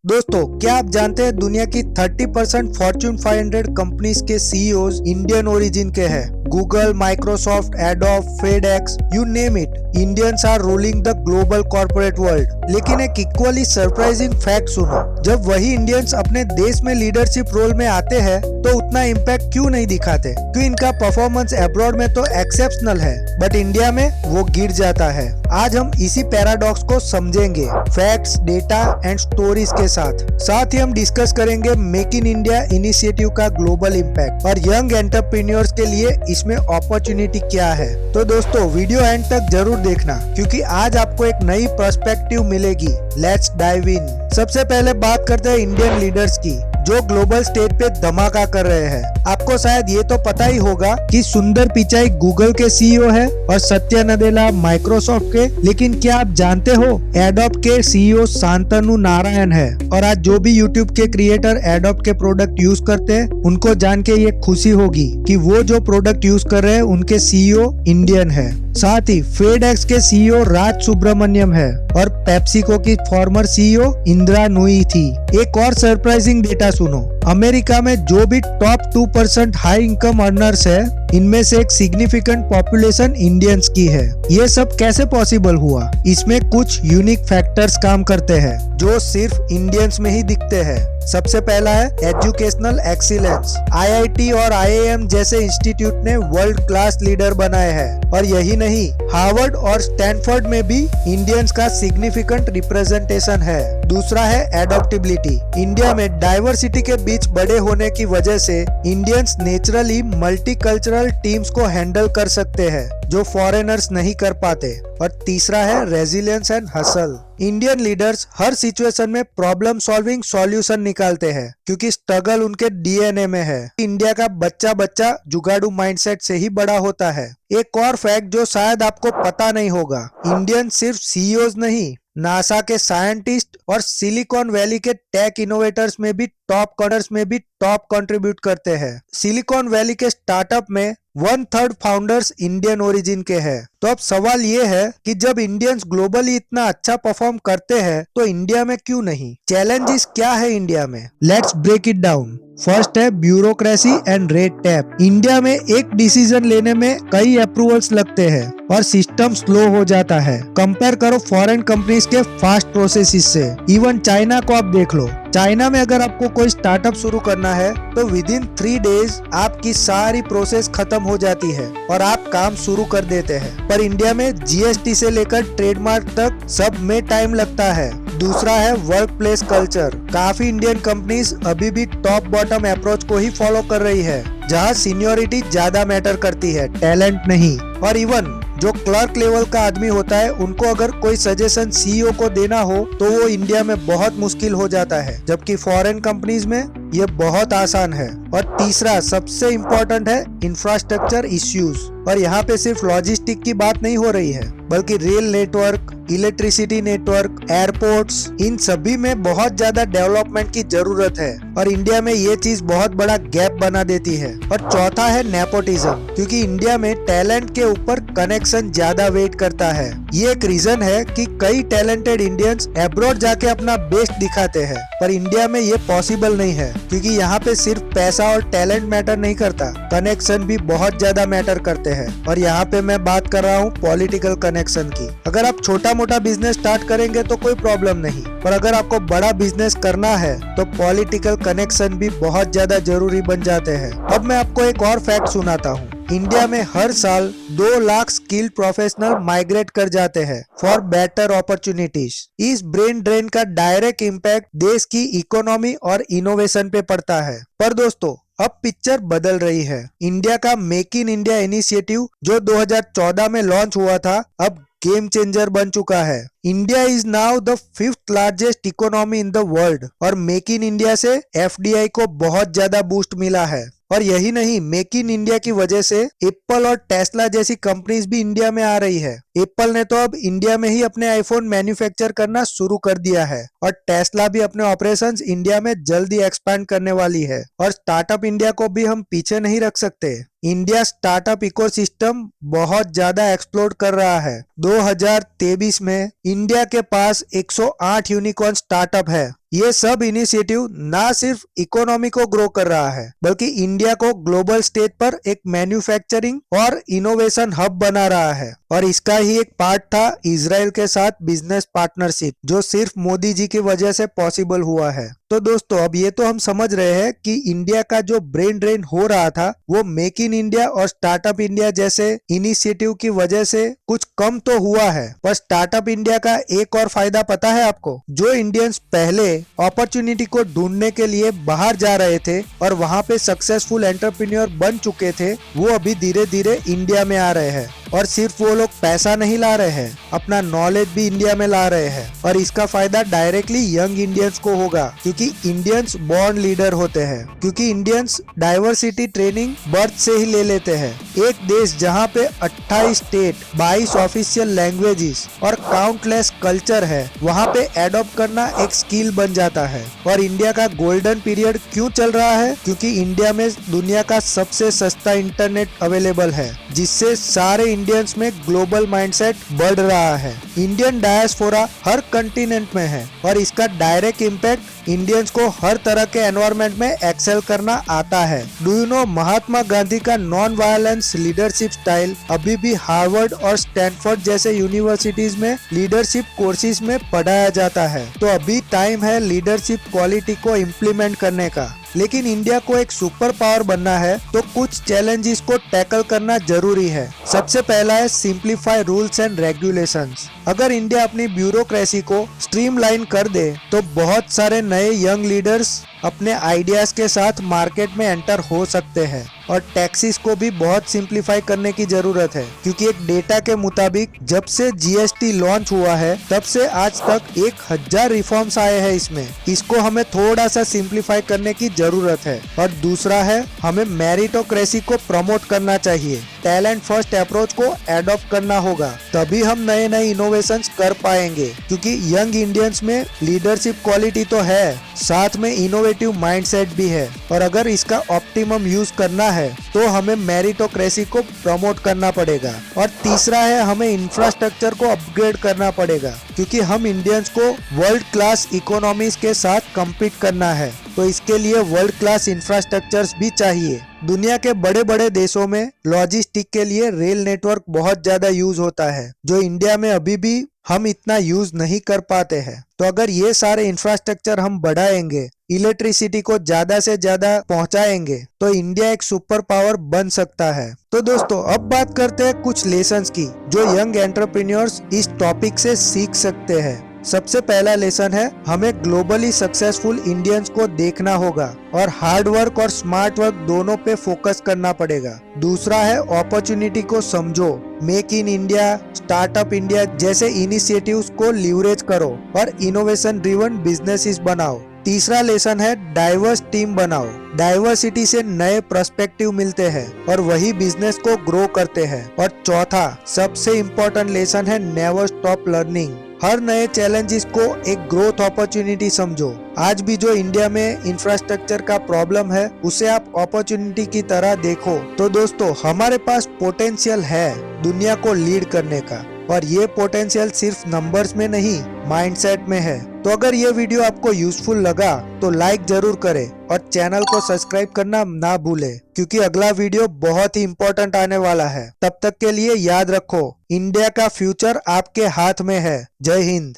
दोस्तों, क्या आप जानते हैं दुनिया की 30% फॉर्च्यून 500 कंपनीज के सीईओज इंडियन ओरिजिन के हैं। Google, Microsoft, Adobe, FedEx, you name it, Indians are ruling the global corporate world. लेकिन एक इक्वली सरप्राइजिंग फैक्ट सुनो, जब वही इंडियंस अपने देश में लीडरशिप रोल में आते हैं तो उतना इम्पैक्ट क्यों नहीं दिखाते? क्यों इनका परफॉर्मेंस अब्रॉड में तो एक्सेप्शनल है बट इंडिया में वो गिर जाता है। आज हम इसी पैराडॉक्स को समझेंगे फैक्ट्स, डेटा एंड स्टोरीज के साथ ही हम डिस्कस करेंगे मेक इन इंडिया इनिशिएटिव का ग्लोबल इम्पैक्ट और यंग एंटरप्रेन्योर्स के लिए इसमें अपॉर्चुनिटी क्या है। तो दोस्तों, वीडियो एंड तक जरूर देखना क्योंकि आज आपको एक नई पर्सपेक्टिव मिलेगी। Let's dive in. सबसे पहले बात करते हैं इंडियन लीडर्स की जो ग्लोबल स्टेज पे धमाका कर रहे हैं। आपको शायद ये तो पता ही होगा कि सुंदर पिचाई गूगल के सीईओ है और सत्या नडेला माइक्रोसॉफ्ट के, लेकिन क्या आप जानते हो एडोब के सीईओ शांतनु नारायण है। और आज जो भी यूट्यूब के क्रिएटर एडोब के प्रोडक्ट यूज करते हैं उनको जान के ये खुशी होगी कि वो जो प्रोडक्ट यूज कर रहे हैं उनके सीईओ इंडियन है। साथ ही फेडेक्स के सीईओ राज सुब्रमण्यम है और पेप्सिको की फॉर्मर सीईओ इंदिरा नुई थी। एक और सरप्राइजिंग डेटा सुनो, अमेरिका में जो भी टॉप 2% हाई इनकम अर्नर्स है इनमें से एक सिग्निफिकेंट पॉपुलेशन इंडियंस की है। ये सब कैसे पॉसिबल हुआ? इसमें कुछ यूनिक फैक्टर्स काम करते हैं जो सिर्फ इंडियंस में ही दिखते हैं। सबसे पहला है एजुकेशनल एक्सीलेंस। आईआईटी और आईआईएम जैसे इंस्टीट्यूट ने वर्ल्ड क्लास लीडर बनाए हैं और यही नहीं, हार्वर्ड और स्टैनफोर्ड में भी इंडियंस का सिग्निफिकेंट रिप्रेजेंटेशन है। दूसरा है एडॉप्टेबिलिटी। इंडिया में डाइवर्सिटी के बीच बड़े होने की वजह से इंडियंस नेचुरली मल्टीकल्चरल टीम्स को हैंडल कर सकते हैं जो फॉरेनर्स नहीं कर पाते। और तीसरा है resilience and hustle. Indian leaders her situation में प्रॉब्लम सॉल्विंग सॉल्यूशन निकालते हैं क्योंकि स्ट्रगल उनके डीएनए में है। इंडिया का बच्चा जुगाड़ू माइंडसेट से ही बड़ा होता है। एक और फैक्ट जो शायद आपको पता नहीं होगा, इंडियन सिर्फ सीईओज नहीं, नासा के साइंटिस्ट और सिलिकॉन वैली के टेक इनोवेटर्स में भी टॉप कंट्रीब्यूट करते हैं। सिलिकॉन वैली के स्टार्टअप में 1/3 फाउंडर्स इंडियन ओरिजिन के हैं। तो अब सवाल ये है कि जब इंडियंस ग्लोबली इतना अच्छा परफॉर्म करते हैं तो इंडिया में क्यों नहीं? चैलेंजेस क्या है इंडिया में? Let's break it down. First है bureaucracy and red tape. India में एक डिसीजन लेने में कई अप्रूवल्स लगते हैं और सिस्टम स्लो हो जाता है। कंपेयर करो फॉरेन कंपनीज के फास्ट प्रोसेसेस से। इवन चाइना को आप देख लो, चाइना में अगर आपको कोई स्टार्टअप शुरू करना है तो विद इन 3 डेज आपकी सारी प्रोसेस खत्म हो जाती है और आप काम शुरू कर देते हैं। पर इंडिया में जीएसटी से लेकर ट्रेडमार्क तक सब में टाइम लगता है। दूसरा है वर्क प्लेस कल्चर। काफी इंडियन कंपनीज अभी भी टॉप बॉटम अप्रोच को ही फॉलो कर रही है जहां सीनियोरिटी ज्यादा मैटर करती है, टैलेंट नहीं। और इवन जो क्लर्क लेवल का आदमी होता है उनको अगर कोई सजेशन सीईओ को देना हो तो वो इंडिया में बहुत मुश्किल हो जाता है, जबकि फॉरेन कंपनीज में ये बहुत आसान है। और तीसरा सबसे इम्पोर्टेंट है इंफ्रास्ट्रक्चर इश्यूज। और यहाँ पे सिर्फ लॉजिस्टिक की बात नहीं हो रही है बल्कि rail network, electricity network, airports, इन सभी में बहुत ज्यादा डेवलपमेंट की जरूरत है और इंडिया में ये चीज बहुत बड़ा गैप बना देती है। और चौथा है नेपोटिज्म, क्योंकि इंडिया में टैलेंट के ऊपर कनेक्शन ज्यादा वेट करता है। ये एक रीजन है कि कई टैलेंटेड इंडियंस अब्रॉड जाके अपना बेस्ट दिखाते हैं, पर इंडिया में ये पॉसिबल नहीं है क्योंकि यहाँ पे सिर्फ पैसा और टैलेंट मैटर नहीं करता, कनेक्शन भी बहुत ज्यादा मैटर करते हैं। और यहाँ पे मैं बात कर रहा हूँ पॉलिटिकल कनेक्शन की। अगर आप छोटा मोटा बिजनेस स्टार्ट करेंगे तो कोई प्रॉब्लम नहीं, पर अगर आपको बड़ा बिजनेस करना है तो पॉलिटिकल कनेक्शन भी बहुत ज्यादा जरूरी बन जाते हैं। अब मैं आपको एक और फैक्ट सुनाता हूँ। इंडिया में हर साल 2 लाख स्किल्ड प्रोफेशनल माइग्रेट कर जाते हैं फॉर बेटर अपॉर्चुनिटीज। इस ब्रेन ड्रेन का डायरेक्ट इम्पैक्ट देश की इकोनॉमी और इनोवेशन पे पड़ता है। पर दोस्तों, अब पिक्चर बदल रही है। इंडिया का मेक इन इंडिया इनिशिएटिव जो 2014 में लॉन्च हुआ था अब गेम चेंजर बन चुका है। India is now the 5th largest economy in the world और मेक इन इंडिया से एफडीआई को बहुत ज्यादा बूस्ट मिला है। और यही नहीं, मेक इन इंडिया की वजह से एप्पल और टेस्ला जैसी कंपनीज भी इंडिया में आ रही है। एप्पल ने तो अब इंडिया में ही अपने आईफोन मैन्युफैक्चर करना शुरू कर दिया है और टेस्ला भी अपने ऑपरेशंस इंडिया में जल्दी एक्सपैंड करने वाली है और स्टार्टअप इंडिया को भी हम पीछे नहीं रख सकते। इंडिया स्टार्टअप इकोसिस्टम बहुत ज्यादा एक्सप्लोर कर रहा है। 2023 में इंडिया के पास 108 यूनिकॉर्न स्टार्टअप है। ये सब इनिशिएटिव ना सिर्फ इकोनॉमी को ग्रो कर रहा है बल्कि इंडिया को ग्लोबल स्टेज पर एक मैन्युफैक्चरिंग और इनोवेशन हब बना रहा है। और इसका ही एक पार्ट था इजराइल के साथ बिजनेस पार्टनरशिप, जो सिर्फ मोदी जी की वजह से पॉसिबल हुआ है। तो दोस्तों अब ये तो हम समझ रहे हैं कि इंडिया का जो ब्रेन ड्रेन हो रहा था वो मेक इन इंडिया और स्टार्टअप इंडिया जैसे इनिशिएटिव की वजह से कुछ कम तो हुआ है। पर स्टार्टअप इंडिया का एक और फायदा पता है आपको? जो इंडियंस पहले अपॉर्चुनिटी को ढूंढने के लिए बाहर जा रहे थे और वहाँ पे सक्सेसफुल एंटरप्रेन्योर बन चुके थे, वो अभी धीरे धीरे इंडिया में आ रहे हैं। और सिर्फ वो लोग पैसा नहीं ला रहे हैं, अपना नॉलेज भी इंडिया में ला रहे हैं। और इसका फायदा डायरेक्टली यंग इंडियंस को होगा, क्योंकि इंडियंस बॉर्न लीडर होते हैं। क्योंकि इंडियंस डाइवर्सिटी ट्रेनिंग बर्थ से ही ले लेते हैं। एक देश जहाँ पे 28 स्टेट, 22 ऑफिशियल लैंग्वेजेस और काउंटलेस कल्चर है, वहाँ पे एडॉप्ट करना एक स्किल बन जाता है। और इंडिया का गोल्डन पीरियड क्यों चल रहा है? क्योंकि इंडिया में दुनिया का सबसे सस्ता इंटरनेट अवेलेबल है, जिससे सारे इंडियंस में ग्लोबल माइंडसेट बढ़ रहा है। इंडियन डायस्पोरा हर कंटिनेंट में है और इसका डायरेक्ट इम्पैक्ट इंडियंस को हर तरह के एनवायरनमेंट में एक्सेल करना आता है। Do you know Mahatma Gandhi का नॉन वायलेंस लीडरशिप स्टाइल अभी भी हार्वर्ड और स्टैनफोर्ड जैसे यूनिवर्सिटीज में लीडरशिप कोर्सेज में पढ़ाया जाता है। तो अभी टाइम है लीडरशिप क्वालिटी को इम्प्लीमेंट करने का। लेकिन इंडिया को एक सुपर पावर बनना है तो कुछ चैलेंजेस को टैकल करना जरूरी है। सबसे पहला है सिंप्लीफाई रूल्स एंड रेगुलेशंस। अगर इंडिया अपनी ब्यूरोक्रेसी को स्ट्रीमलाइन कर दे तो बहुत सारे नए यंग लीडर्स अपने आइडियाज के साथ मार्केट में एंटर हो सकते हैं। और टैक्सेस को भी बहुत सिंप्लीफाई करने की जरूरत है, क्योंकि एक डेटा के मुताबिक जब से जीएसटी लॉन्च हुआ है तब से आज तक 1000 रिफॉर्म्स आए हैं इसमें। इसको हमें थोड़ा सा सिंप्लीफाई करने की जरूरत है। और दूसरा है हमें मेरिटोक्रेसी को प्रमोट करना चाहिए। टैलेंट फर्स्ट अप्रोच को एडॉप्ट करना होगा, तभी हम नए नए इनोवेशंस कर पाएंगे। क्योंकि यंग इंडियंस में लीडरशिप क्वालिटी तो है, साथ में इनोवेटिव माइंडसेट भी है। और अगर इसका ऑप्टिमम यूज करना है तो हमें मेरिटोक्रेसी को प्रमोट करना पड़ेगा। और तीसरा है हमें इंफ्रास्ट्रक्चर को अपग्रेड करना पड़ेगा, क्योंकि हम इंडियंस को वर्ल्ड क्लास इकोनॉमीज के साथ कम्पीट करना है। तो इसके लिए वर्ल्ड क्लास इंफ्रास्ट्रक्चर्स भी चाहिए। दुनिया के बड़े बड़े देशों में लॉजिस्टिक के लिए रेल नेटवर्क बहुत ज्यादा यूज होता है, जो इंडिया में अभी भी हम इतना यूज नहीं कर पाते हैं। तो अगर ये सारे इंफ्रास्ट्रक्चर हम बढ़ाएंगे, इलेक्ट्रिसिटी को ज्यादा से ज्यादा पहुंचाएंगे, तो इंडिया एक सुपर पावर बन सकता है। तो दोस्तों अब बात करते हैं कुछ लेसन्स की जो यंग एंटरप्रेन्योर्स इस टॉपिक से सीख सकते हैं। सबसे पहला लेसन है हमें ग्लोबली सक्सेसफुल इंडियंस को देखना होगा और हार्ड वर्क और स्मार्ट वर्क दोनों पे फोकस करना पड़ेगा। दूसरा है अपॉर्चुनिटी को समझो, make in India, startup India जैसे इनिशिएटिव्स को लीवरेज करो और इनोवेशन ड्रिवन बिजनेसेस बनाओ। तीसरा लेसन है डाइवर्स टीम बनाओ। डाइवर्सिटी से नए पर्सपेक्टिव मिलते हैं और वही बिजनेस को ग्रो करते हैं। और चौथा सबसे इम्पोर्टेंट लेसन है नेवर स्टॉप लर्निंग। हर नए चैलेंजेस को एक ग्रोथ अपॉर्चुनिटी समझो। आज भी जो इंडिया में इंफ्रास्ट्रक्चर का प्रॉब्लम है उसे आप अपॉर्चुनिटी की तरह देखो। तो दोस्तों हमारे पास पोटेंशियल है दुनिया को लीड करने का, और ये पोटेंशियल सिर्फ नंबर्स में नहीं माइंडसेट में है। तो अगर ये वीडियो आपको यूजफुल लगा तो लाइक जरूर करें और चैनल को सब्सक्राइब करना ना भूलें, क्योंकि अगला वीडियो बहुत ही इम्पोर्टेंट आने वाला है। तब तक के लिए याद रखो, इंडिया का फ्यूचर आपके हाथ में है। जय हिंद।